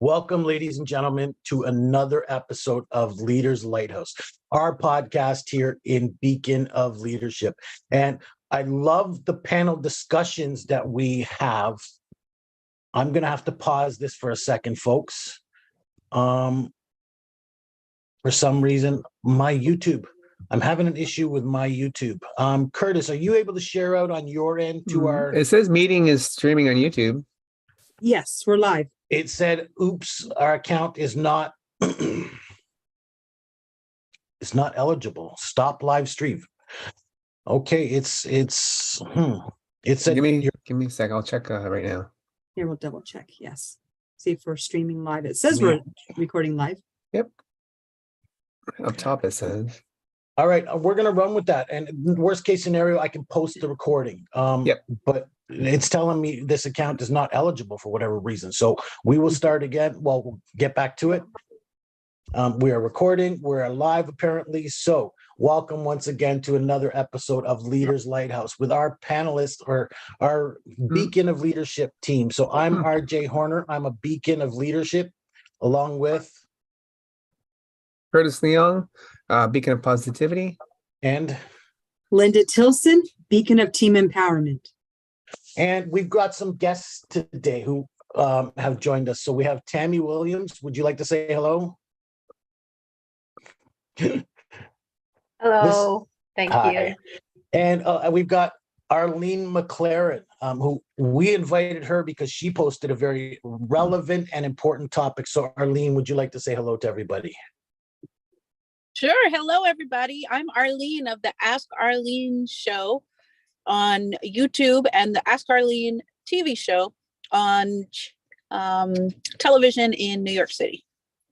Welcome, ladies and gentlemen, to another episode of Leaders Lighthouse, our podcast here in Beacon of Leadership. And I love the panel discussions that we have. I'm going to have to pause this for a second, folks. For some reason, my YouTube, I'm having an issue with my YouTube. Curtis, are you able to share out on your end to our... It says meeting is streaming on YouTube. Yes, we're live. It said, oops, our account is not, it's not eligible. Stop live stream. Okay, it said, Give me a sec. I'll check right now. Here, we'll double check. Yes. See if we're streaming live. It says we're recording live. Yep. Up top it says. All right, we're going to run with that. And worst case scenario, I can post the recording. Yep. But it's telling me this account is not eligible for whatever reason. So we will start again. Well, we'll get back to it. We are recording. We're live, apparently. So welcome once again to another episode of Leaders Lighthouse with our panelists or our Beacon of Leadership team. So I'm RJ Horner. I'm a Beacon of Leadership along with Curtis Leong, Beacon of Positivity. And Linda Tilson, Beacon of Team Empowerment. And we've got some guests today who have joined us. So we have Tammy Williams. Would you like to say hello? Hello. Thank you. And we've got Arlene McLaren, who we invited her because she posted a very relevant and important topic. So Arlene, would you like to say hello to everybody? Sure. Hello, everybody. I'm Arlene of the Ask Arlene show on YouTube and the Ask Arlene TV show on television in New York City.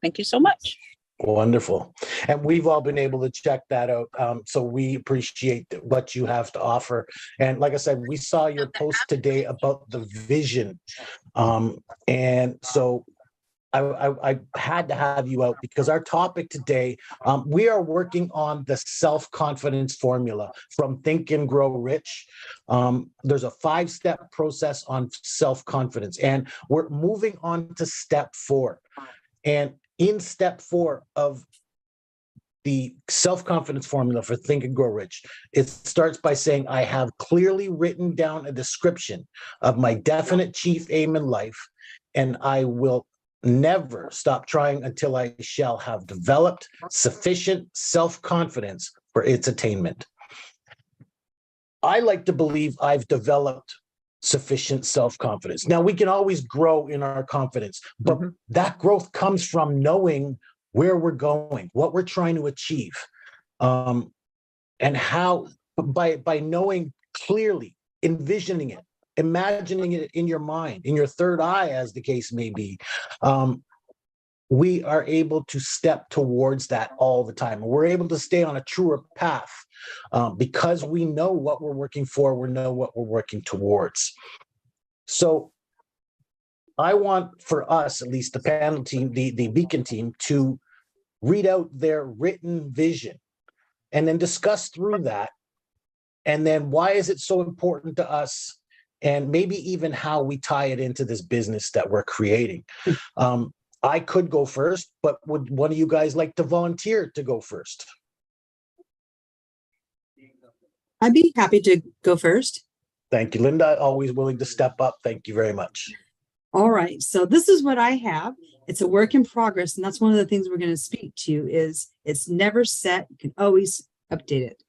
Thank you so much. Wonderful. And we've all been able to check that out. So we appreciate what you have to offer. And like I said, we saw your post today about the vision. And so I had to have you out because our topic today, we are working on the self-confidence formula from Think and Grow Rich. There's a 5-step process on self-confidence, and we're moving on to step 4. And in step 4 of the self-confidence formula for Think and Grow Rich, it starts by saying, I have clearly written down a description of my definite chief aim in life, and I will never stop trying until I shall have developed sufficient self-confidence for its attainment. I like to believe I've developed sufficient self-confidence. Now, we can always grow in our confidence, but that growth comes from knowing where we're going, what we're trying to achieve, and how, by knowing clearly, envisioning it, imagining it in your mind, in your third eye, as the case may be, we are able to step towards that all the time. We're able to stay on a truer path because we know what we're working for, we know what we're working towards. So I want, for us, at least the panel team, the Beacon team, to read out their written vision and then discuss through that. And then why is it so important to us? And maybe even how we tie it into this business that we're creating. I could go first, but would one of you guys like to volunteer to go first? I'd be happy to go first. Thank you, Linda. Always willing to step up. Thank you very much. All right. So this is what I have. It's a work in progress. And that's one of the things we're going to speak to is it's never set. You can always update it.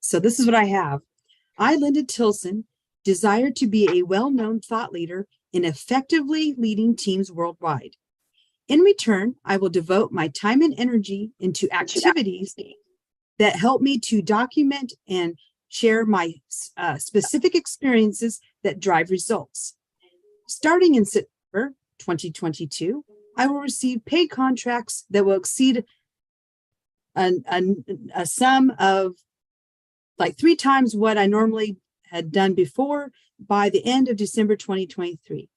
So this is what I have. I, Linda Tilson, desire to be a well-known thought leader in effectively leading teams worldwide. In return, I will devote my time and energy into activities that help me to document and share my specific experiences that drive results. Starting in September 2022, I will receive paid contracts that will exceed a sum of like 3 times what I normally had done before by the end of December 2023.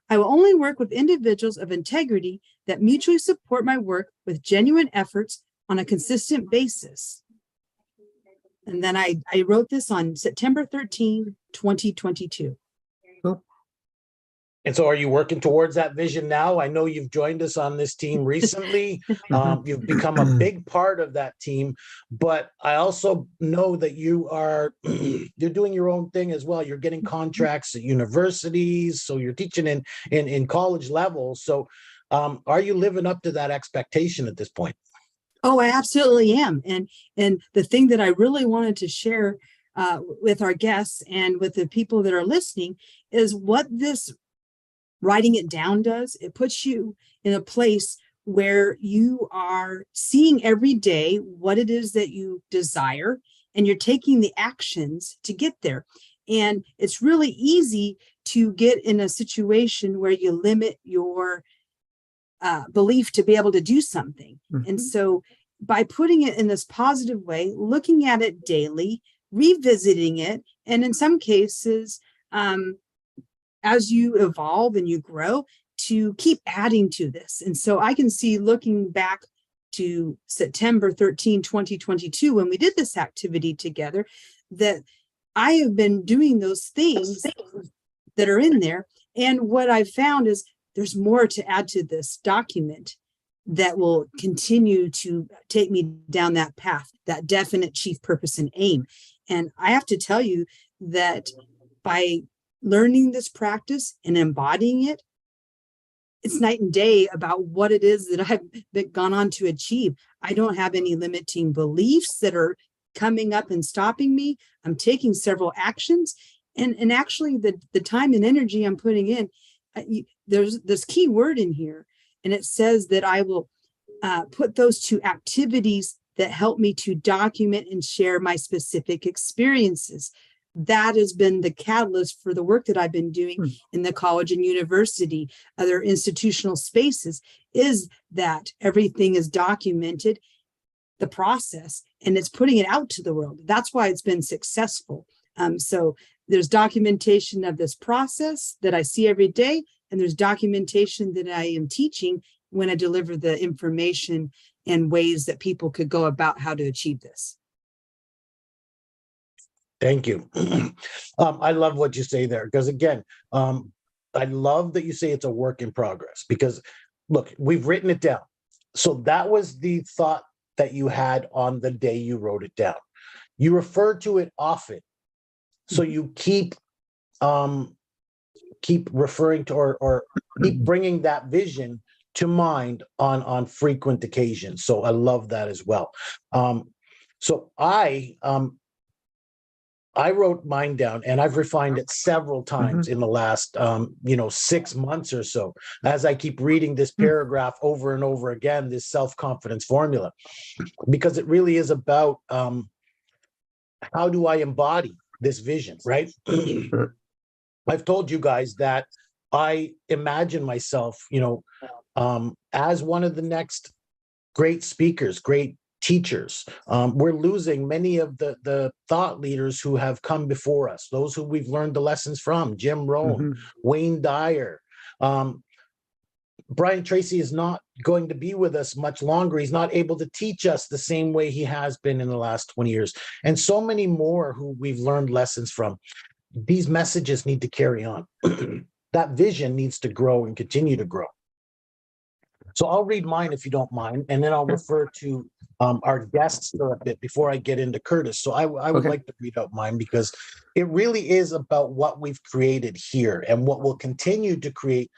I will only work with individuals of integrity that mutually support my work with genuine efforts on a consistent basis. And then I wrote this on September 13, 2022. Cool. And so are you working towards that vision now? I know you've joined us on this team recently. You've become a big part of that team, but I also know that you're doing your own thing as well. You're getting contracts at universities, so you're teaching in college level. So are you living up to that expectation at this point? Oh, I absolutely am. And the thing that I really wanted to share with our guests and with the people that are listening is what this writing it down does. It puts you in a place where you are seeing every day what it is that you desire, and you're taking the actions to get there. And it's really easy to get in a situation where you limit your belief to be able to do something. And so by putting it in this positive way, looking at it daily, revisiting it, and in some cases, as you evolve and you grow, to keep adding to this. And so I can see, looking back to September 13, 2022, when we did this activity together, that I have been doing those things that are in there. And what I've found is there's more to add to this document that will continue to take me down that path, that definite chief purpose and aim. And I have to tell you that by learning this practice and embodying it, it's night and day about what it is that I've gone on to achieve. I don't have any limiting beliefs that are coming up and stopping me. I'm taking several actions, and actually the time and energy I'm putting in, there's this key word in here, and it says that I will put those to activities that help me to document and share my specific experiences. That has been the catalyst for the work that I've been doing in the college and university, other institutional spaces, is that everything is documented, the process, and it's putting it out to the world. That's why it's been successful. So there's documentation of this process that I see every day, and there's documentation that I am teaching when I deliver the information and ways that people could go about how to achieve this. Thank you. I love what you say there, because again, I love that you say it's a work in progress, because look, we've written it down. So that was the thought that you had on the day you wrote it down. You refer to it often. So you keep referring to or keep bringing that vision to mind on frequent occasions. So I love that as well. So I wrote mine down, and I've refined it several times in the last 6 months or so, as I keep reading this paragraph over and over again, this self-confidence formula, because it really is about how do I embody this vision, right? I've told you guys that I imagine myself, as one of the next great speakers, great teachers. We're losing many of the thought leaders who have come before us, those who we've learned the lessons from: Jim Rohn, Wayne Dyer. Brian Tracy is not going to be with us much longer. He's not able to teach us the same way he has been in the last 20 years. And so many more who we've learned lessons from. These messages need to carry on. That vision needs to grow and continue to grow. So I'll read mine if you don't mind, and then I'll refer to our guests for a bit before I get into Curtis. So I would like to read out mine, because it really is about what we've created here and what we'll continue to create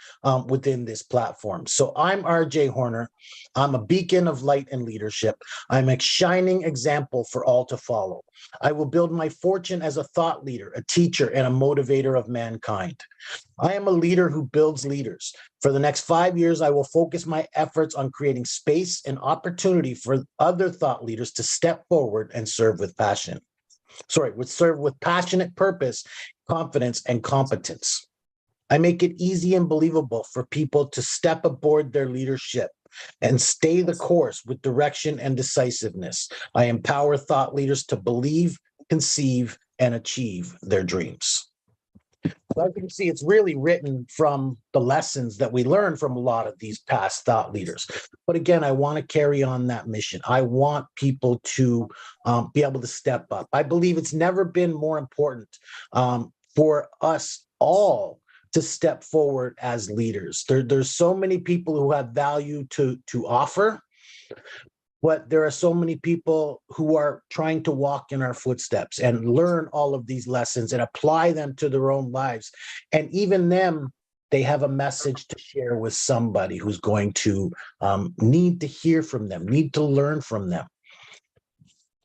within this platform. So I'm RJ Horner. I'm a beacon of light and leadership. I'm a shining example for all to follow. I will build my fortune as a thought leader, a teacher, and a motivator of mankind. I am a leader who builds leaders. For the next 5 years, I will focus my efforts on creating space and opportunity for other thought leaders to step forward and serve with passion. Serve with passionate purpose, confidence, and competence. I make it easy and believable for people to step aboard their leadership and stay the course with direction and decisiveness. I empower thought leaders to believe, conceive, and achieve their dreams. So as you can see, it's really written from the lessons that we learned from a lot of these past thought leaders. But again, I want to carry on that mission. I want people to be able to step up. I believe it's never been more important for us all to step forward as leaders. There's so many people who have value to offer, but there are so many people who are trying to walk in our footsteps and learn all of these lessons and apply them to their own lives. And even them, they have a message to share with somebody who's going to need to hear from them, need to learn from them.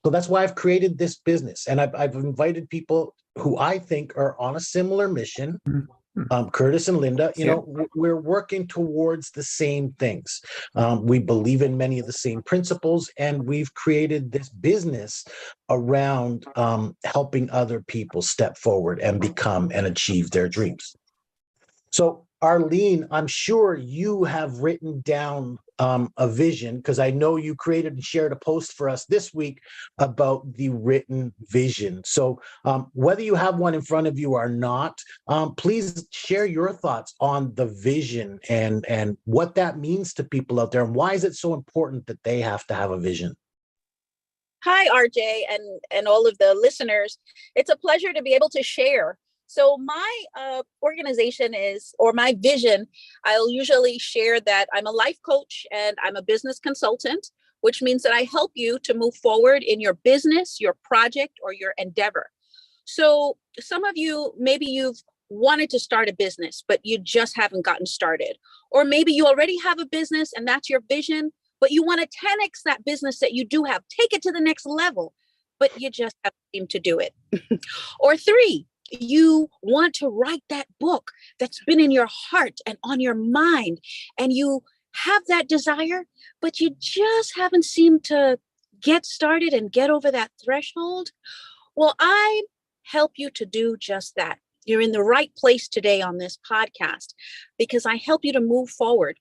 So that's why I've created this business. And I've invited people who I think are on a similar mission. Curtis and Linda, we're working towards the same things. We believe in many of the same principles, and we've created this business around helping other people step forward and become and achieve their dreams. So, Arlene, I'm sure you have written down a vision, because I know you created and shared a post for us this week about the written vision. So whether you have one in front of you or not, please share your thoughts on the vision and what that means to people out there, and why is it so important that they have to have a vision? Hi, RJ, and all of the listeners. It's a pleasure to be able to share. So my organization is, or my vision, I'll usually share that I'm a life coach and I'm a business consultant, which means that I help you to move forward in your business, your project, or your endeavor. So some of you, maybe you've wanted to start a business, but you just haven't gotten started. Or maybe you already have a business and that's your vision, but you want to 10x that business that you do have, take it to the next level, but you just haven't seemed to do it. Or 3, you want to write that book that's been in your heart and on your mind, and you have that desire, but you just haven't seemed to get started and get over that threshold. Well, I help you to do just that. You're in the right place today on this podcast, because I help you to move forward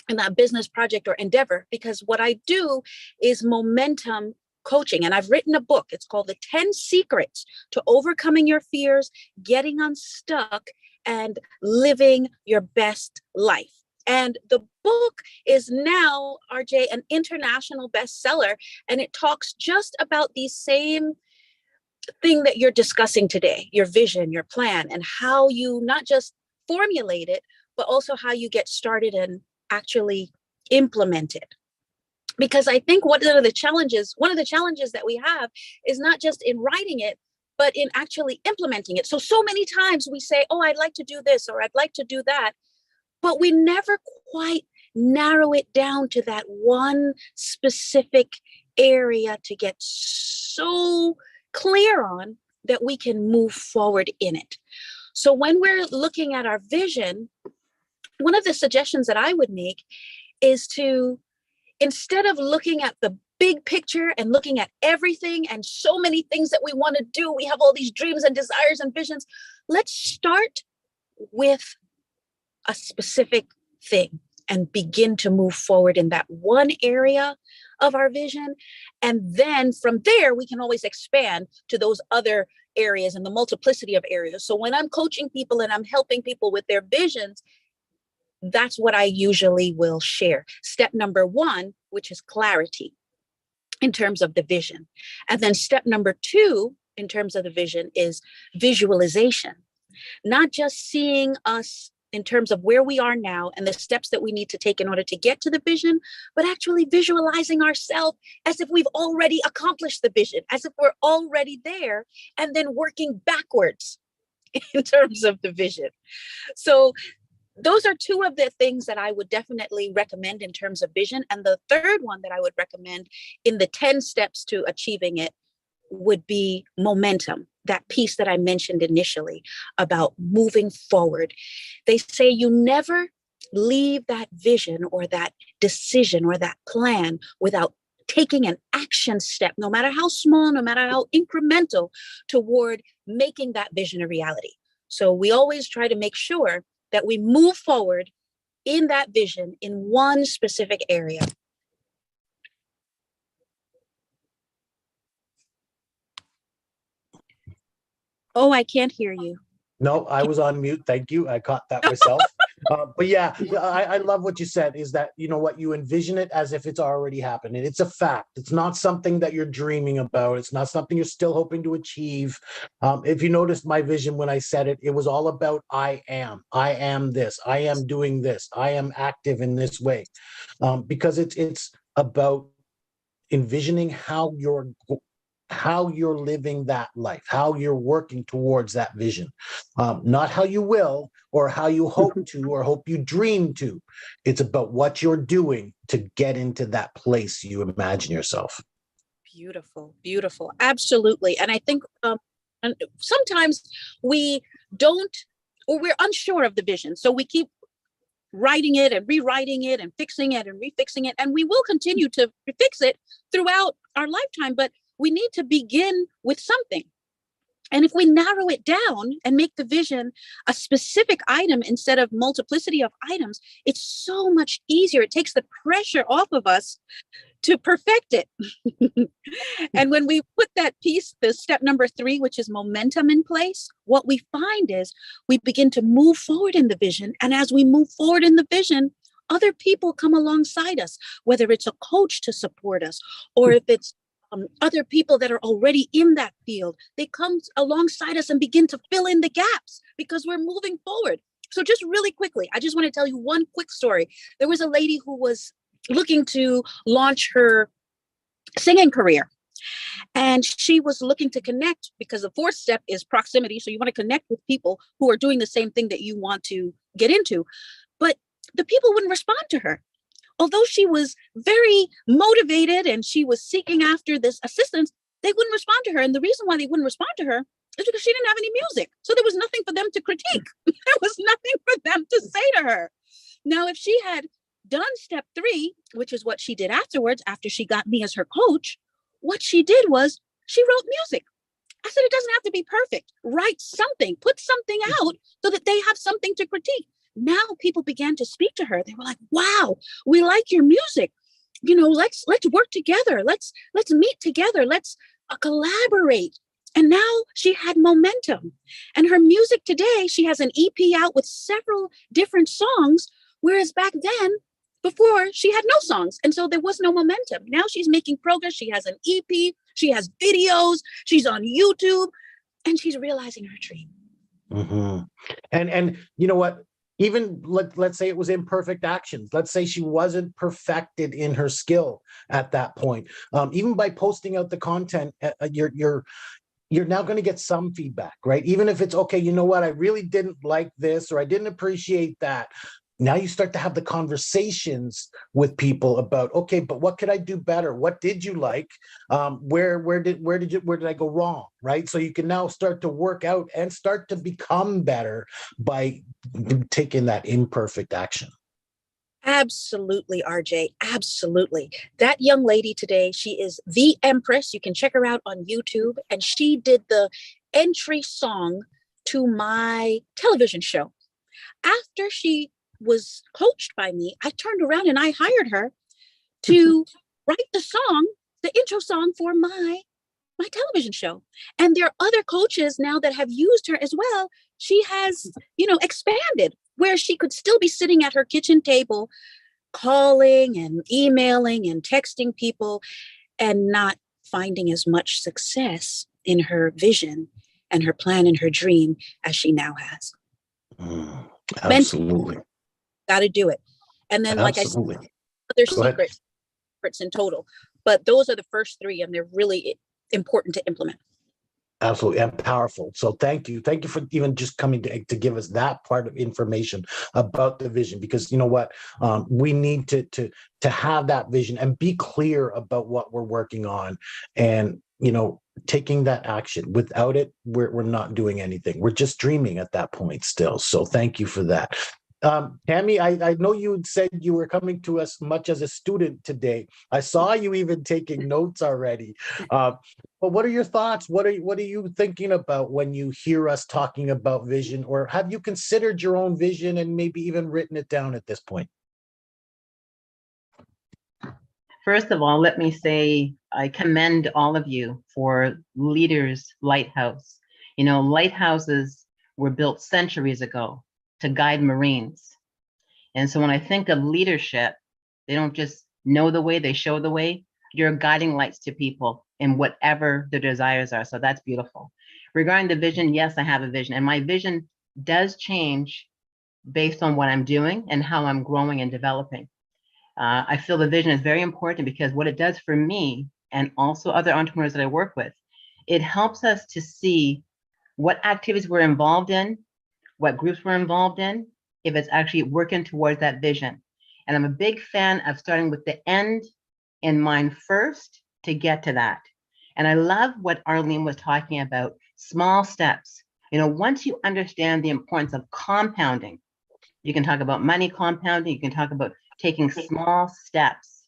in that business project or endeavor, because what I do is momentum coaching. And I've written a book. It's called The 10 Secrets to Overcoming Your Fears, Getting Unstuck, and Living Your Best Life. And the book is now, RJ, an international bestseller. And it talks just about the same thing that you're discussing today, your vision, your plan, and how you not just formulate it, but also how you get started and actually implement it. Because I think one of the challenges that we have is not just in writing it, but in actually implementing it. So many times we say, oh, I'd like to do this, or I'd like to do that, but we never quite narrow it down to that one specific area to get so clear on that we can move forward in it. So when we're looking at our vision, one of the suggestions that I would make is to, instead of looking at the big picture and looking at everything and so many things that we want to do, we have all these dreams and desires and visions. Let's start with a specific thing and begin to move forward in that one area of our vision. And then from there, we can always expand to those other areas and the multiplicity of areas. So when I'm coaching people and I'm helping people with their visions, that's what I usually will share. Step number 1, which is clarity in terms of the vision. And then step number 2, in terms of the vision, is visualization. Not just seeing us in terms of where we are now and the steps that we need to take in order to get to the vision, but actually visualizing ourselves as if we've already accomplished the vision, as if we're already there, and then working backwards in terms of the vision. So those are 2 of the things that I would definitely recommend in terms of vision. And the third one that I would recommend in the 10 steps to achieving it would be momentum, that piece that I mentioned initially about moving forward. They say you never leave that vision or that decision or that plan without taking an action step, no matter how small, no matter how incremental, toward making that vision a reality. So we always try to make sure that we move forward in that vision in one specific area. Oh, I can't hear you. No, I was on mute. Thank you. I caught that myself. But yeah, I love what you said, is that, you know what, you envision it as if it's already happened. And it's a fact. It's not something that you're dreaming about. It's not something you're still hoping to achieve. If you noticed my vision when I said it, it was all about I am this, I am doing this, I am active in this way. Because it's about envisioning how you're living that life, how you're working towards that vision, not how you will or how you hope to or hope you dream to. It's about what you're doing to get into that place you imagine yourself. Beautiful, beautiful, absolutely. And I think and sometimes we don't, or we're unsure of the vision, so we keep writing it and rewriting it and fixing it and refixing it, and we will continue to fix it throughout our lifetime. But we need to begin with something. And if we narrow it down and make the vision a specific item instead of multiplicity of items, it's so much easier. It takes the pressure off of us to perfect it. And when we put that piece, the step number 3, which is momentum, in place, what we find is we begin to move forward in the vision. And as we move forward in the vision, other people come alongside us, whether it's a coach to support us, or if it's other people that are already in that field. They come alongside us and begin to fill in the gaps because we're moving forward. So just really quickly, I just want to tell you one quick story. There was a lady who was looking to launch her singing career. And she was looking to connect, because the 4th step is proximity. So you want to connect with people who are doing the same thing that you want to get into. But the people wouldn't respond to her. Although she was very motivated and she was seeking after this assistance, they wouldn't respond to her. And the reason why they wouldn't respond to her is because she didn't have any music. So there was nothing for them to critique. There was nothing for them to say to her. Now, if she had done step 3, which is what she did afterwards, after she got me as her coach, what she did was she wrote music. I said, it doesn't have to be perfect. Write something, put something out so that they have something to critique. Now people began to speak to her. They were like, wow, we like your music. You know, let's work together. Let's meet together. Let's collaborate. And now she had momentum. And her music today, she has an EP out with several different songs, whereas back then, before, she had no songs. And so there was no momentum. Now she's making progress. She has an EP. She has videos. She's on YouTube. And she's realizing her dream. Mm-hmm. And you know what? Even let's say it was imperfect actions. Let's say she wasn't perfected in her skill at that point. Even by posting out the content, you're now going to get some feedback, right? Even if it's okay, you know what? I really didn't like this, or I didn't appreciate that. Now you start to have the conversations with people about, okay, but what could I do better? What did you like? Where did I go wrong? Right. So you can now start to work out and start to become better by taking that imperfect action. Absolutely, RJ. Absolutely. That young lady today, she is the Empress. You can check her out on YouTube. And she did the entry song to my television show. After she was coached by me, I turned around and I hired her to write the song, the intro song for my television show. And there are other coaches now that have used her as well. She has, expanded where she could still be sitting at her kitchen table, calling and emailing and texting people and not finding as much success in her vision and her plan and her dream as she now has. Absolutely. Got to do it. And then, Absolutely. like I said, other secrets in total, but those are the first 3 and they're really important to implement. Absolutely, and powerful. So thank you for even just coming to give us that part of information about the vision, because you know what, we need to have that vision and be clear about what we're working on, and taking that action. Without it, we're not doing anything. We're just dreaming at that point still. So thank you for that. Tammy, I know you said you were coming to us much as a student today. I saw you even taking notes already. But what are your thoughts? What are you thinking about when you hear us talking about vision, or have you considered your own vision and maybe even written it down at this point? First of all, let me say I commend all of you for Leaders Lighthouse. Lighthouses were built centuries ago to guide Marines. And so when I think of leadership, they don't just know the way, they show the way. You're guiding lights to people in whatever their desires are. So that's beautiful. Regarding the vision, yes, I have a vision, and my vision does change based on what I'm doing and how I'm growing and developing. I feel the vision is very important because what it does for me and also other entrepreneurs that I work with, it helps us to see what activities we're involved in, what groups we're involved in, if it's actually working towards that vision. And I'm a big fan of starting with the end in mind first to get to that. And I love what Arlene was talking about, small steps. You know, once you understand the importance of compounding, you can talk about money compounding, you can talk about taking small steps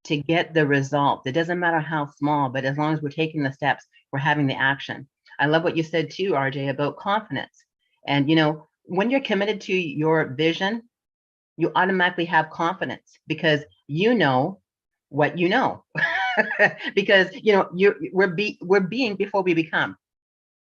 to get the result. It doesn't matter how small, but as long as we're taking the steps, we're having the action. I love what you said too, RJ, about confidence. And, you know, when you're committed to your vision, you automatically have confidence because you know what you know. Because, you know, we're being before we become,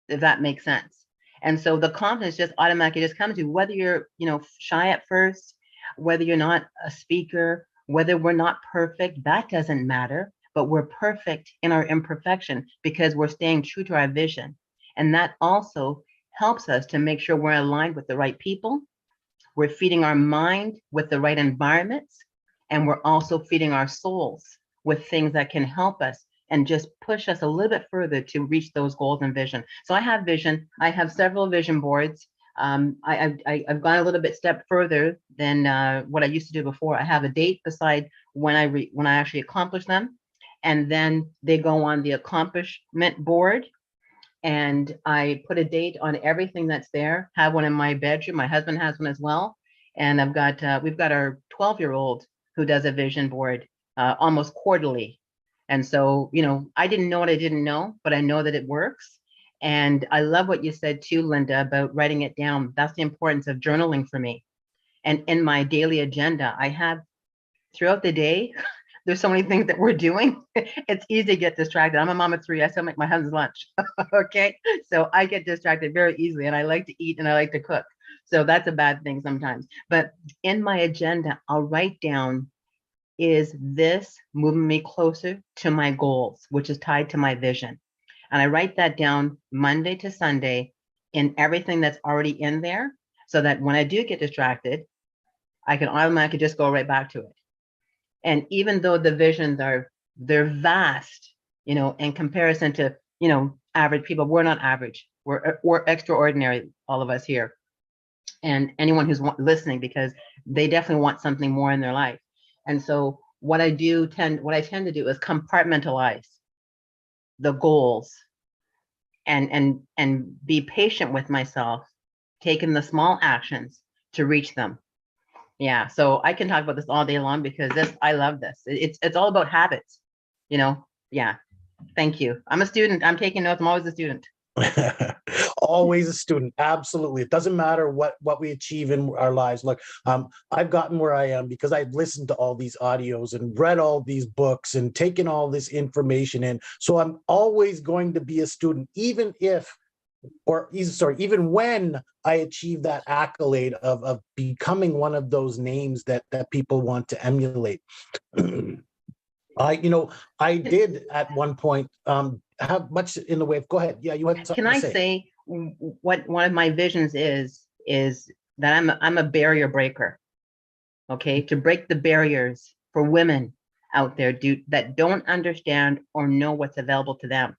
if that makes sense. And so the confidence just automatically just comes to you, whether you're, you know, shy at first, whether you're not a speaker, whether we're not perfect, that doesn't matter, but we're perfect in our imperfection because we're staying true to our vision. And that also helps us to make sure we're aligned with the right people. We're feeding our mind with the right environments, and we're also feeding our souls with things that can help us and just push us a little bit further to reach those goals and vision. So I have vision. I have several vision boards. I've gone a little bit step further than what I used to do before. I have a date beside when I actually accomplish them, and then they go on the accomplishment board. And I put a date on everything that's there. Have one in my bedroom. My husband has one as well. And we've got our 12-year-old who does a vision board almost quarterly. And so, you know, I didn't know what I didn't know, but I know that it works. And I love what you said too, Linda, about writing it down. That's the importance of journaling for me. And in my daily agenda, I have throughout the day, there's so many things that we're doing. It's easy to get distracted. I'm a mom of three. I still make my husband's lunch. Okay. So I get distracted very easily, and I like to eat and I like to cook. So that's a bad thing sometimes. But in my agenda, I'll write down, is this moving me closer to my goals, which is tied to my vision? And I write that down Monday to Sunday in everything that's already in there, so that when I do get distracted, I can automatically just go right back to it. And even though the visions they're vast, you know, in comparison to, you know, average people, we're not average. We're extraordinary, all of us here. And anyone who's listening, because they definitely want something more in their life. And so what I tend to do is compartmentalize the goals and be patient with myself, taking the small actions to reach them. Yeah, so I can talk about this all day long because I love this. It's all about habits, you know. Yeah, thank you. I'm a student. I'm taking notes. I'm always a student. Always a student. Absolutely. It doesn't matter what we achieve in our lives. Look, I've gotten where I am because I've listened to all these audios and read all these books and taken all this information in. So I'm always going to be a student, even when I achieve that accolade of becoming one of those names that people want to emulate. I did at one point have much in the way of, go ahead. Yeah, you had something to say. Can I say what one of my visions is that I'm a barrier breaker. Okay, to break the barriers for women out there that don't understand or know what's available to them.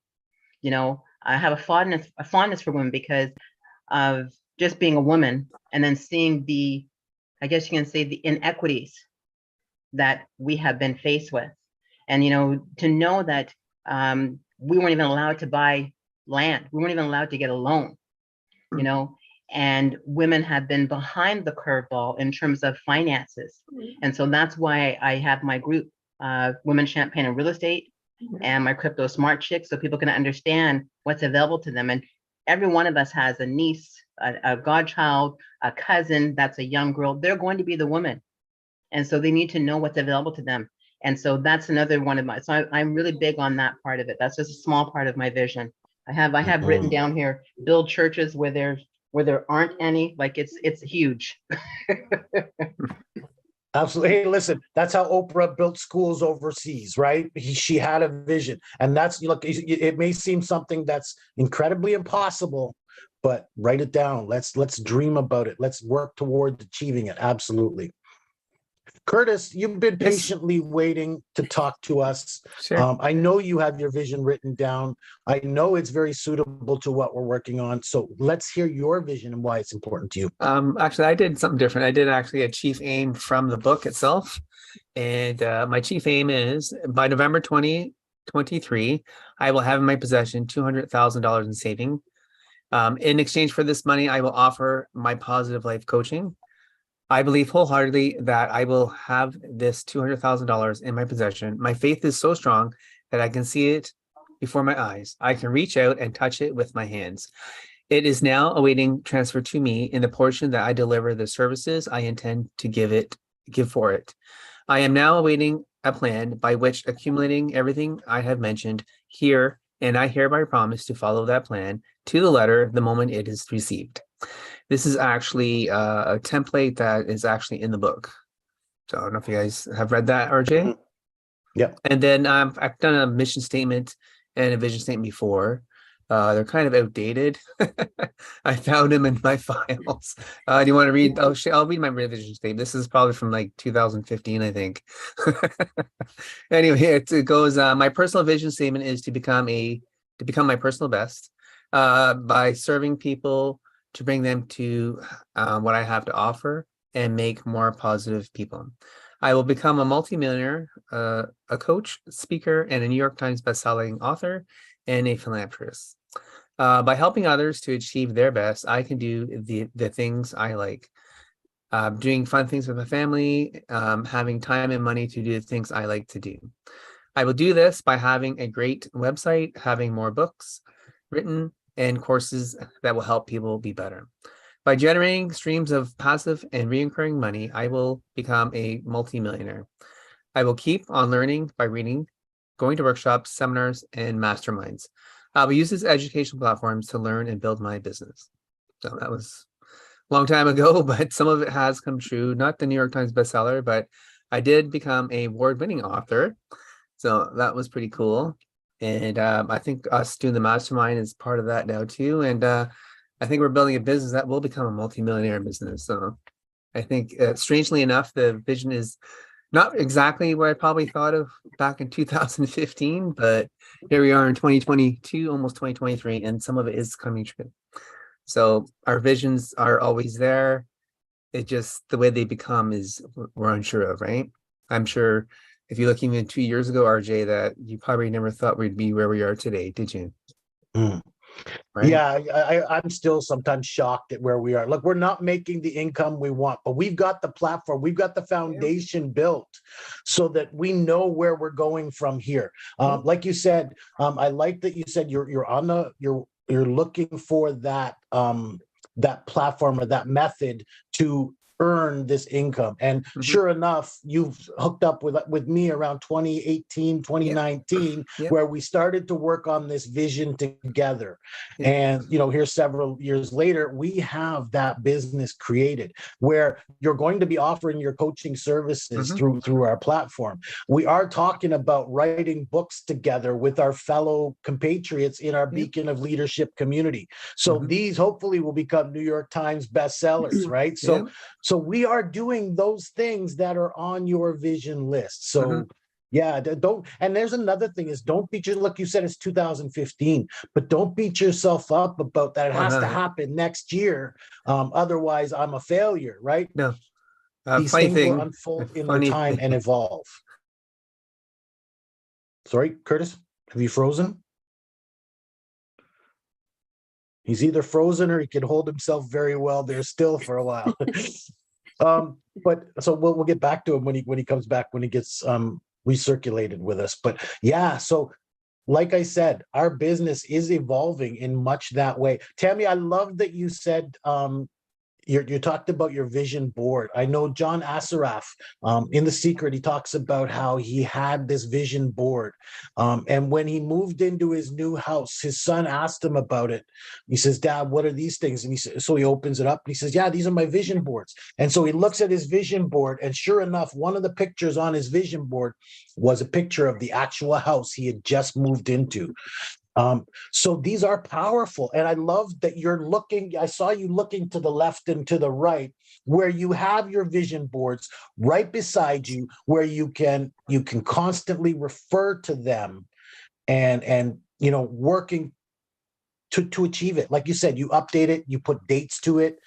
You know, I have a fondness for women because of just being a woman and then seeing I guess you can say, the inequities that we have been faced with. And, you know, to know that we weren't even allowed to buy land. We weren't even allowed to get a loan, you know, and women have been behind the curveball in terms of finances. And so that's why I have my group, Women Champagne and Real Estate, and my Crypto Smart Chicks, so people can understand what's available to them. And every one of us has a niece, a godchild, a cousin that's a young girl. They're going to be the woman. And so they need to know what's available to them. And so that's another one of my, so I'm really big on that part of it. That's just a small part of my vision. I have written down here, build churches where there's where there aren't any. Like it's huge. Absolutely. Hey, listen, that's how Oprah built schools overseas, right? She had a vision. And that's, look, it may seem something that's incredibly impossible, but write it down. Let's dream about it. Let's work towards achieving it. Absolutely. Curtis, you've been Yes. patiently waiting to talk to us. Sure. I know you have your vision written down. I know it's very suitable to what we're working on. So let's hear your vision and why it's important to you. Actually, I did something different. I did actually a chief aim from the book itself. And my chief aim is by November 2023, I will have in my possession $200,000 in saving. In exchange for this money, I will offer my positive life coaching. I believe wholeheartedly that I will have this $200,000 in my possession. My faith is so strong that I can see it before my eyes. I can reach out and touch it with my hands. It is now awaiting transfer to me in the portion that I deliver the services I intend to give for it. I am now awaiting a plan by which accumulating everything I have mentioned here, and I hereby promise to follow that plan to the letter the moment it is received. This is actually a template that is actually in the book. So I don't know if you guys have read that, RJ. Yeah. And then I've done a mission statement and a vision statement before. They're kind of outdated. I found them in my files. Do you want to read? I'll read my revision statement. This is probably from like 2015, I think. Anyway, here it goes. My personal vision statement is to become my personal best by serving people, to bring them to what I have to offer and make more positive people. I will become a multimillionaire, a coach, speaker, and a New York Times bestselling author and a philanthropist. By helping others to achieve their best, I can do the things I like. Doing fun things with my family, having time and money to do the things I like to do. I will do this by having a great website, having more books written, and courses that will help people be better. By generating streams of passive and recurring money, I will become a multimillionaire. I will keep on learning by reading, going to workshops, seminars, and masterminds. I will use these educational platforms to learn and build my business. So that was a long time ago, but some of it has come true. Not the New York Times bestseller, but I did become a award-winning author. So that was pretty cool. And I think us doing the mastermind is part of that now too. And I think we're building a business that will become a multimillionaire business. So I think strangely enough, the vision is not exactly what I probably thought of back in 2015, but here we are in 2022, almost 2023, and some of it is coming true. So our visions are always there. It just, the way they become is we're unsure of, right? I'm sure if you're looking at 2 years ago, RJ, that you probably never thought we'd be where we are today, did you? Right? Yeah, I'm still sometimes shocked at where we are. Look, we're not making the income we want, but we've got the platform, we've got the foundation built so that we know where we're going from here. Like you said, I like that you said you're looking for that that platform or that method to earn this income. And sure enough, you've hooked up with me around 2018, 2019, where we started to work on this vision together. And, here several years later, we have that business created where you're going to be offering your coaching services through our platform. We are talking about writing books together with our fellow compatriots in our Beacon of Leadership community. So these hopefully will become New York Times bestsellers, right? So we are doing those things that are on your vision list. So yeah, don't. And there's another thing is don't beat your, look, you said it's 2015, but don't beat yourself up about that. It has to happen next year. Otherwise I'm a failure, right? No. These things will unfold in their time and evolve. Sorry, Curtis, have you frozen? He's either frozen or he can hold himself very well there still for a while. But so we'll get back to him when he comes back, when he gets recirculated with us. But yeah, so like I said, our business is evolving in much that way. Tammy, I love that you said you talked about your vision board. I know John Assaraf, in The Secret, he talks about how he had this vision board. And when he moved into his new house, his son asked him about it. He says, Dad, what are these things? And so he opens it up and he says, yeah, these are my vision boards. And so he looks at his vision board, and sure enough, one of the pictures on his vision board was a picture of the actual house he had just moved into. So these are powerful. And I love that you're looking, I saw you looking to the left and to the right, where you have your vision boards right beside you, where you can constantly refer to them and working to achieve it. Like you said, you update it, you put dates to it.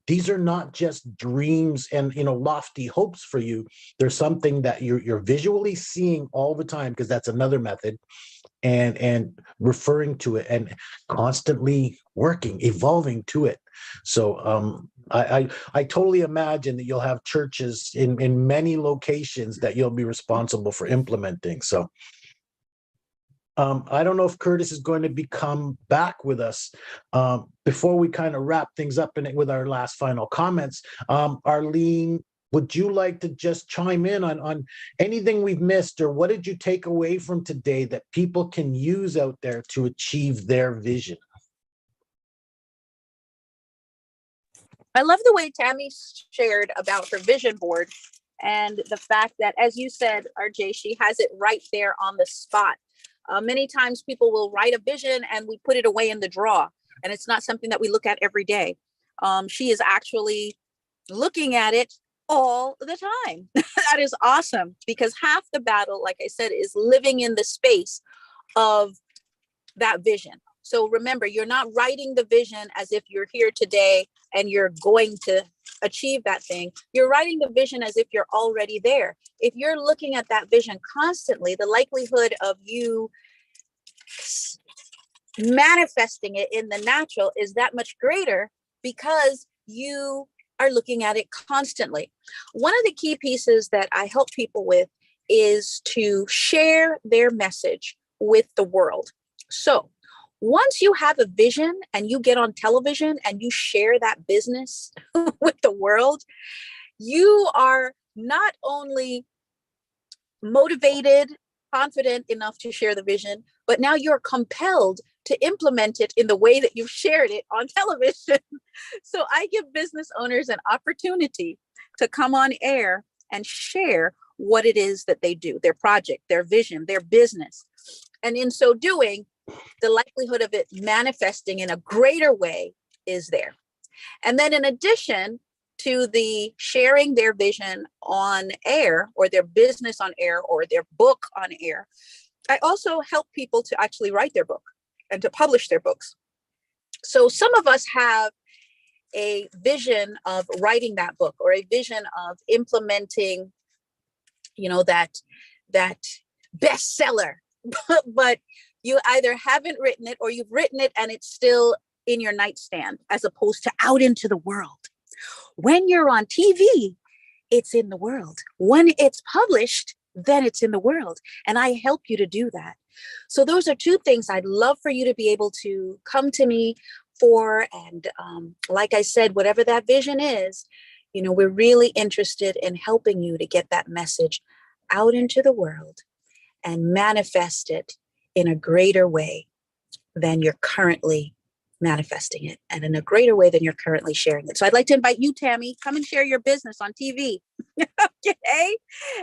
These are not just dreams and lofty hopes for you. There's something that you're visually seeing all the time, because that's another method. And referring to it and constantly working, evolving to it. So I totally imagine that you'll have churches in many locations that you'll be responsible for implementing. So I don't know if Curtis is going to come back with us. Before we kind of wrap things up with our last final comments, Arlene, would you like to just chime in on anything we've missed, or what did you take away from today that people can use out there to achieve their vision? I love the way Tammy shared about her vision board, and the fact that, as you said, RJ, she has it right there on the spot. Many times people will write a vision and we put it away in the drawer, and it's not something that we look at every day. She is actually looking at it all the time. That is awesome, because half the battle, like I said, is living in the space of that vision. So remember, you're not writing the vision as if you're here today and you're going to achieve that thing. You're writing the vision as if you're already there. If you're looking at that vision constantly, the likelihood of you manifesting it in the natural is that much greater, because you are looking at it constantly. One of the key pieces that I help people with is to share their message with the world. So once you have a vision and you get on television and you share that business with the world, you are not only motivated, confident enough to share the vision, but now you're compelled to implement it in the way that you've shared it on television. So I give business owners an opportunity to come on air and share what it is that they do, their project, their vision, their business. And in so doing, the likelihood of it manifesting in a greater way is there. And then in addition to the sharing their vision on air, or their business on air, or their book on air, I also help people to actually write their book and to publish their books. So some of us have a vision of writing that book, or a vision of implementing, that bestseller, but you either haven't written it, or you've written it and it's still in your nightstand, as opposed to out into the world. When you're on TV, it's in the world. When it's published, then it's in the world. And I help you to do that. So those are two things I'd love for you to be able to come to me for. And like I said, whatever that vision is, we're really interested in helping you to get that message out into the world and manifest it in a greater way than you're currently manifesting it, and in a greater way than you're currently sharing it. So I'd like to invite you, Tammy, come and share your business on TV. Okay.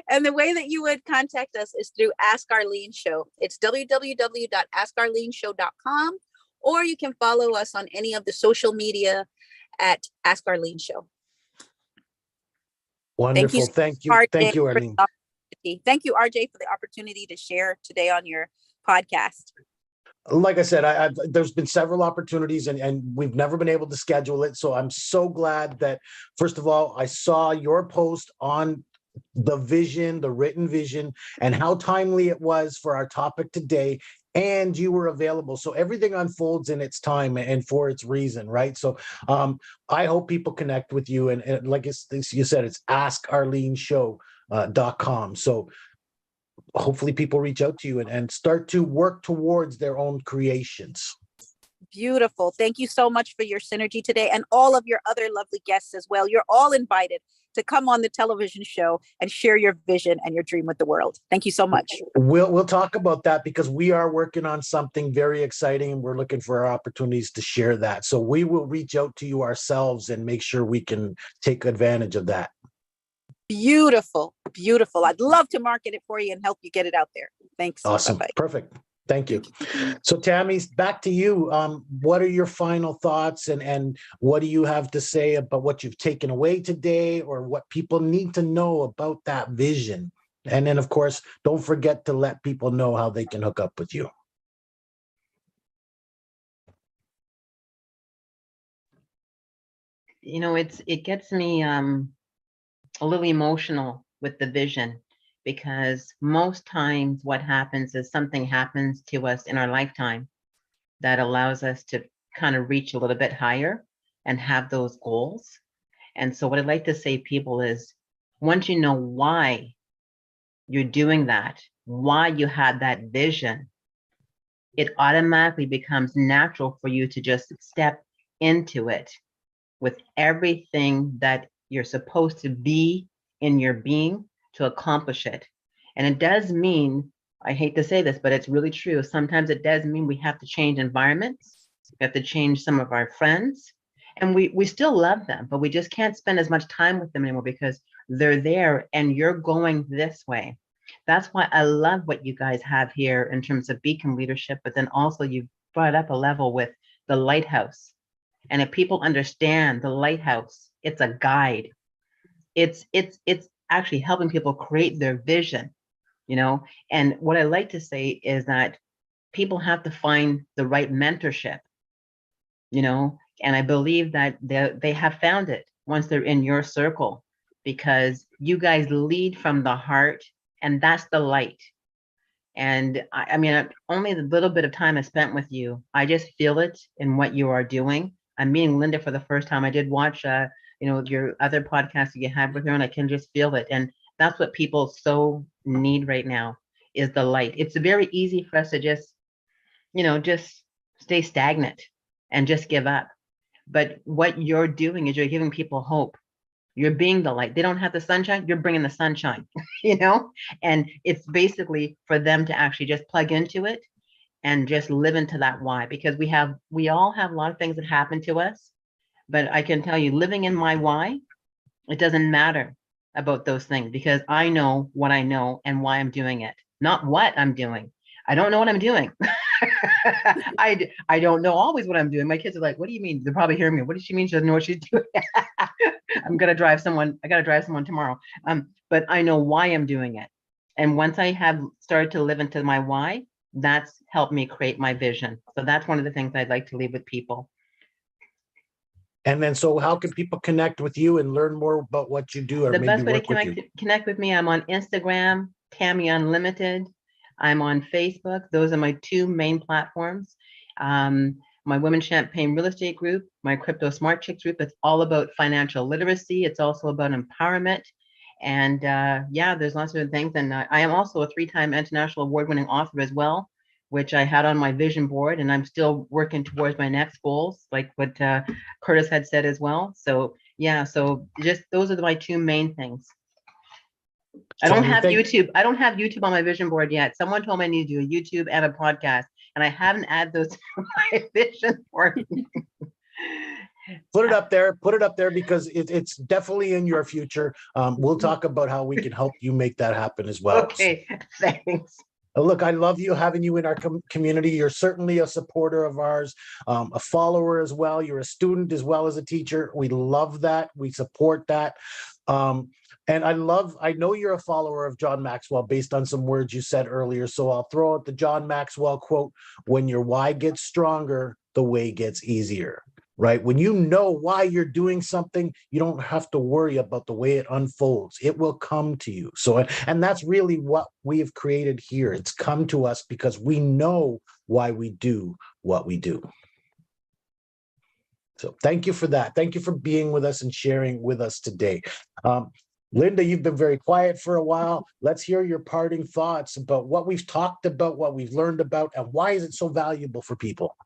And the way that you would contact us is through Ask Arlene Show. It's www.askarleneshow.com, or you can follow us on any of the social media at Ask Arlene Show. Wonderful. Thank you. Thank you, Arlene. Thank you, RJ, for the opportunity to share today on your podcast. Like I said, there's been several opportunities and we've never been able to schedule it. So I'm so glad that, first of all, I saw your post on the vision, the written vision, and how timely it was for our topic today. And you were available. So everything unfolds in its time and for its reason, right? So I hope people connect with you. And like you said, it's askarleneshow.com. So hopefully people reach out to you and start to work towards their own creations. Beautiful. Thank you so much for your synergy today and all of your other lovely guests as well. You're all invited to come on the television show and share your vision and your dream with the world. Thank you so much. We'll talk about that because we are working on something very exciting and we're looking for our opportunities to share that. So we will reach out to you ourselves and make sure we can take advantage of that. Beautiful. Beautiful. I'd love to market it for you and help you get it out there. Thanks. Awesome. Bye-bye. Perfect. Thank you. So Tammy, back to you. What are your final thoughts and what do you have to say about what you've taken away today or what people need to know about that vision? And then, of course, don't forget to let people know how they can hook up with you. You know, it gets me a little emotional with the vision, because most times what happens is something happens to us in our lifetime that allows us to kind of reach a little bit higher and have those goals. And so what I'd like to say to people is, once you know why you're doing that, why you had that vision, it automatically becomes natural for you to just step into it with everything that you're supposed to be in your being to accomplish it. And it does mean, I hate to say this, but it's really true. Sometimes it does mean we have to change environments. We have to change some of our friends. And we still love them, but we just can't spend as much time with them anymore because they're there and you're going this way. That's why I love what you guys have here in terms of Beacon leadership, but then also you brought up a level with the lighthouse. And if people understand the lighthouse, it's a guide. It's actually helping people create their vision, you know? And what I like to say is that people have to find the right mentorship, you know? And I believe that they have found it once they're in your circle, because you guys lead from the heart, and that's the light. And I mean, only the little bit of time I spent with you, I just feel it in what you are doing. I'm meeting Linda for the first time. I did watch, you know, your other podcast that you had with her, and I can just feel it. And that's what people so need right now is the light. It's very easy for us to just, you know, just stay stagnant and just give up. But what you're doing is you're giving people hope. You're being the light. They don't have the sunshine, you're bringing the sunshine, you know? And it's basically for them to actually just plug into it and just live into that why, because we all have a lot of things that happen to us, but I can tell you, living in my why, it doesn't matter about those things because I know what I know and why I'm doing it, not what I'm doing. I don't know what I'm doing. I don't know always what I'm doing. My kids are like, what do you mean? They're probably hearing me. What does she mean? She doesn't know what she's doing. I gotta drive someone tomorrow. But I know why I'm doing it. And once I have started to live into my why, that's helped me create my vision. So that's one of the things I'd like to leave with people. And then, so how can people connect with you and learn more about what you do, or The maybe best way work to with you? connect with me, I'm on Instagram, Tammy Unlimited. I'm on Facebook. Those are my two main platforms. My Women Champagne Real Estate Group, my Crypto Smart Chicks group, it's all about financial literacy. It's also about empowerment. And yeah, there's lots of things. And I am also a 3-time international award-winning author as well, which I had on my vision board, and I'm still working towards my next goals, like what Curtis had said as well. So yeah, so just those are my two main things. I don't have YouTube. I don't have YouTube on my vision board yet. Someone told me I need to do a YouTube and a podcast, and I haven't added those to my vision board. Put it up there because it's definitely in your future. We'll talk about how we can help you make that happen as well. Okay, thanks. Look, I love having you in our community. You're certainly a supporter of ours, a follower as well. You're a student as well as a teacher. We love that. We support that. And I know you're a follower of John Maxwell based on some words you said earlier. So I'll throw out the John Maxwell quote: when your why gets stronger, the way gets easier. Right? When you know why you're doing something, you don't have to worry about the way it unfolds. It will come to you. So, and that's really what we have created here. It's come to us because we know why we do what we do. So thank you for that. Thank you for being with us and sharing with us today. Linda, you've been very quiet for a while. Let's hear your parting thoughts about what we've talked about, what we've learned about, and why is it so valuable for people?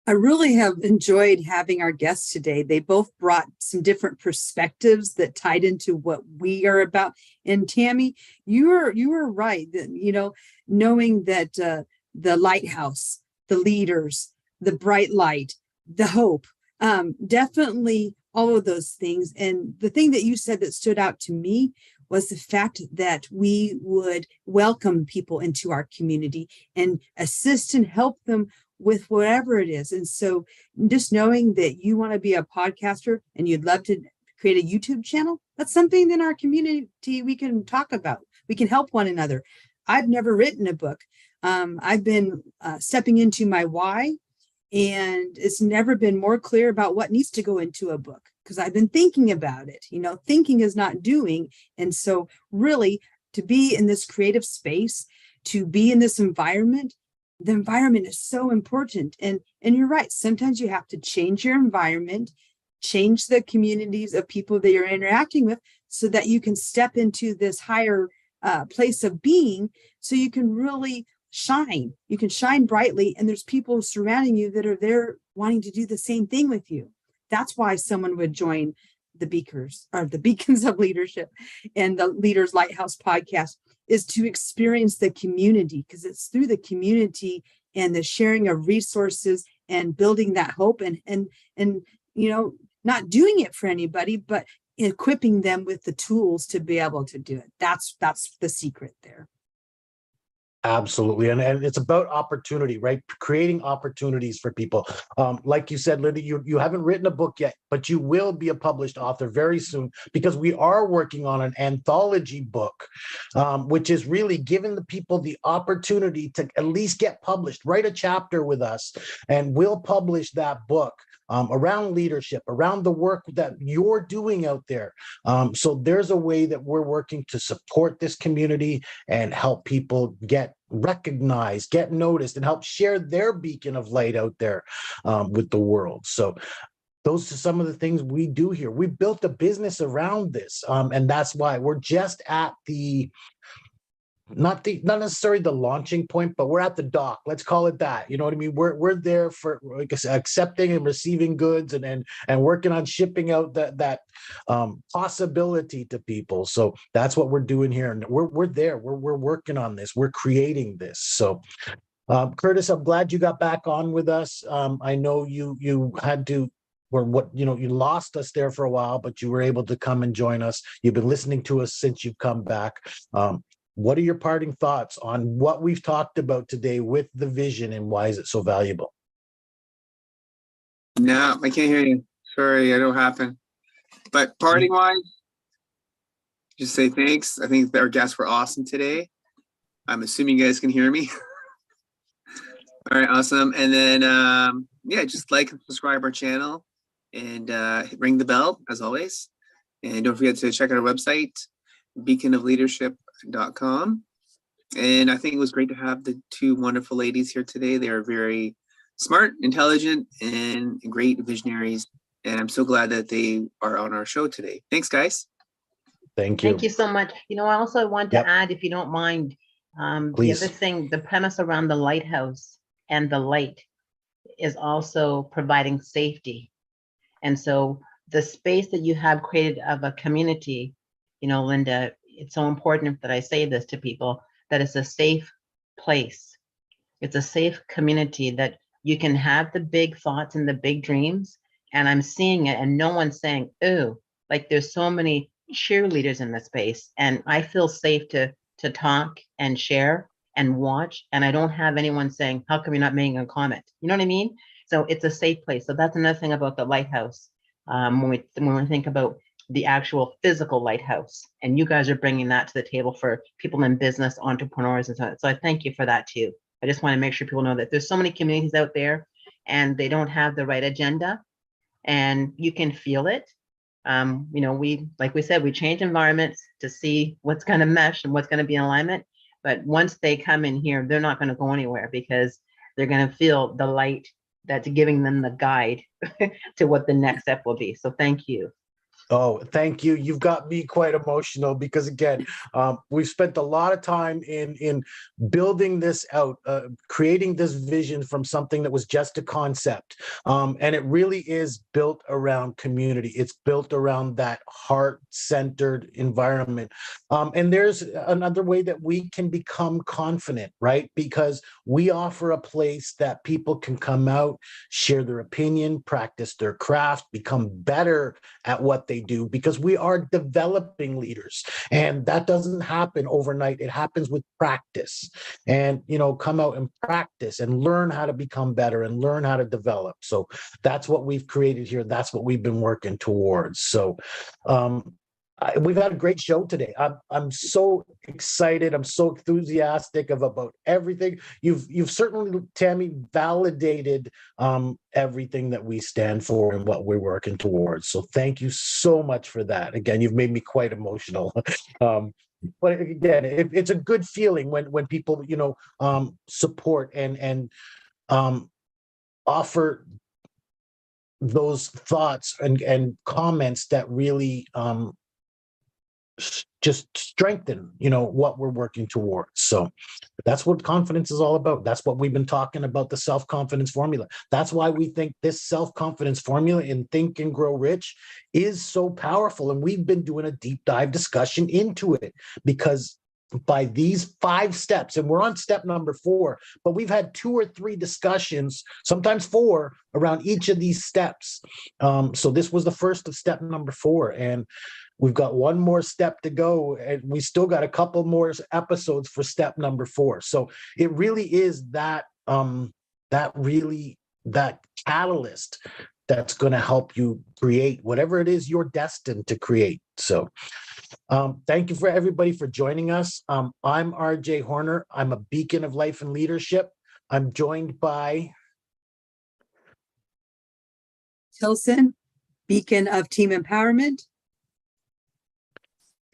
I really have enjoyed having our guests today. They both brought some different perspectives that tied into what we are about. And Tammy, you are right that, knowing that the lighthouse, the leaders, the bright light, the hope, definitely all of those things. And the thing that you said that stood out to me was the fact that we would welcome people into our community and assist and help them with whatever it is. And so just knowing that you want to be a podcaster and you'd love to create a YouTube channel, that's something in our community we can talk about. We can help one another. I've never written a book. I've been stepping into my why, and it's never been more clear about what needs to go into a book because I've been thinking about it. Thinking is not doing. And so really to be in this creative space, to be in this environment, the environment is so important. And you're right. Sometimes you have to change your environment, change the communities of people that you're interacting with so that you can step into this higher place of being so you can really shine. You can shine brightly, and there's people surrounding you that are there wanting to do the same thing with you. That's why someone would join the Beakers or the Beacons of Leadership and the Leaders Lighthouse podcast, is to experience the community, because it's through the community and the sharing of resources and building that hope and not doing it for anybody, but equipping them with the tools to be able to do it. That's the secret there. Absolutely. And it's about opportunity, right? Creating opportunities for people. Like you said, Linda, you haven't written a book yet, but you will be a published author very soon because we are working on an anthology book, which is really giving the people the opportunity to at least get published, write a chapter with us, and we'll publish that book. Around leadership, around the work that you're doing out there. So there's a way that we're working to support this community and help people get recognized, get noticed, and help share their beacon of light out there with the world. So those are some of the things we do here. We built a business around this, and that's why we're just at the not necessarily the launching point, but we're at the dock. Let's call it that. You know what I mean? We're there for, like I said, accepting and receiving goods and working on shipping out that possibility to people. So that's what we're doing here, and we're there. We're working on this. We're creating this. So. Curtis, I'm glad you got back on with us. I know you had to, or you lost us there for a while, but you were able to come and join us. You've been listening to us since you've come back. What are your parting thoughts on what we've talked about today with the vision, and why is it so valuable? No, I can't hear you. Sorry, I don't happen. But parting wise, just say thanks. I think our guests were awesome today. I'm assuming you guys can hear me. All right, awesome. And then, just like and subscribe our channel and ring the bell as always. And don't forget to check out our website, beaconofleadership.com. And I think it was great to have the two wonderful ladies here today. They are very smart, intelligent, and great visionaries. And I'm so glad that they are on our show today. Thanks, guys. Thank you. Thank you so much. I also want to add, if you don't mind, the other thing, the premise around the lighthouse and the light is also providing safety. And so the space that you have created of a community, Linda, it's so important that I say this to people, that it's a safe place. It's a safe community that you can have the big thoughts and the big dreams. And I'm seeing it, and no one's saying, "Ooh," like there's so many cheerleaders in this space. And I feel safe to talk and share and watch. And I don't have anyone saying, "How come you're not making a comment?" You know what I mean? So it's a safe place. So that's another thing about the lighthouse. When we think about the actual physical lighthouse, and you guys are bringing that to the table for people in business, entrepreneurs, and so on. So I thank you for that too. I just want to make sure people know that there's so many communities out there and they don't have the right agenda, and you can feel it. Like we said, we change environments to see what's going to mesh and what's going to be in alignment. But once they come in here, they're not going to go anywhere because they're going to feel the light that's giving them the guide to what the next step will be. So thank you. Oh, thank you. You've got me quite emotional because again, we've spent a lot of time in building this out, creating this vision from something that was just a concept, and it really is built around community. It's built around that heart-centered environment, and there's another way that we can become confident, right? Because we offer a place that people can come out, share their opinion, practice their craft, become better at what they do, because we are developing leaders, and that doesn't happen overnight. It happens with practice, and come out and practice and learn how to become better and learn how to develop. So that's what we've created here. That's what we've been working towards. So we've had a great show today. I'm so excited. I'm so enthusiastic about everything. You've certainly, Tammy, validated everything that we stand for and what we're working towards. So thank you so much for that. Again, you've made me quite emotional. But again, it's a good feeling when people support and offer those thoughts and comments that really just strengthen what we're working towards. So that's what confidence is all about. That's what we've been talking about, the self-confidence formula. That's why we think this self-confidence formula in Think and Grow Rich is so powerful, and we've been doing a deep dive discussion into it, because by these 5 steps, and we're on step number 4, but we've had 2 or 3 discussions, sometimes 4, around each of these steps. So this was the first of step number 4, and we've got 1 more step to go, and we still got a couple more episodes for step number 4. So it really is that catalyst that's going to help you create whatever it is you're destined to create. So thank you for everybody for joining us. I'm RJ Horner. I'm a beacon of life and leadership. I'm joined by Tilson, beacon of team empowerment.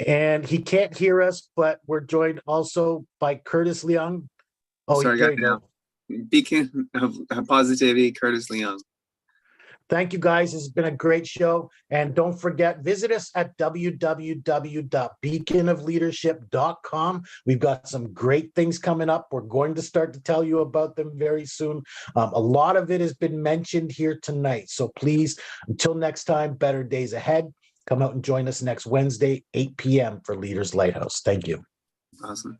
And he can't hear us, but we're joined also by Curtis Leung. Oh, Sorry, there got you go. Beacon of Positivity, Curtis Leung. Thank you, guys. This has been a great show. And don't forget, visit us at www.beaconofleadership.com. We've got some great things coming up. We're going to start to tell you about them very soon. A lot of it has been mentioned here tonight. So please, until next time, better days ahead. Come out and join us next Wednesday, 8 p.m. for Leaders Lighthouse. Thank you. Awesome.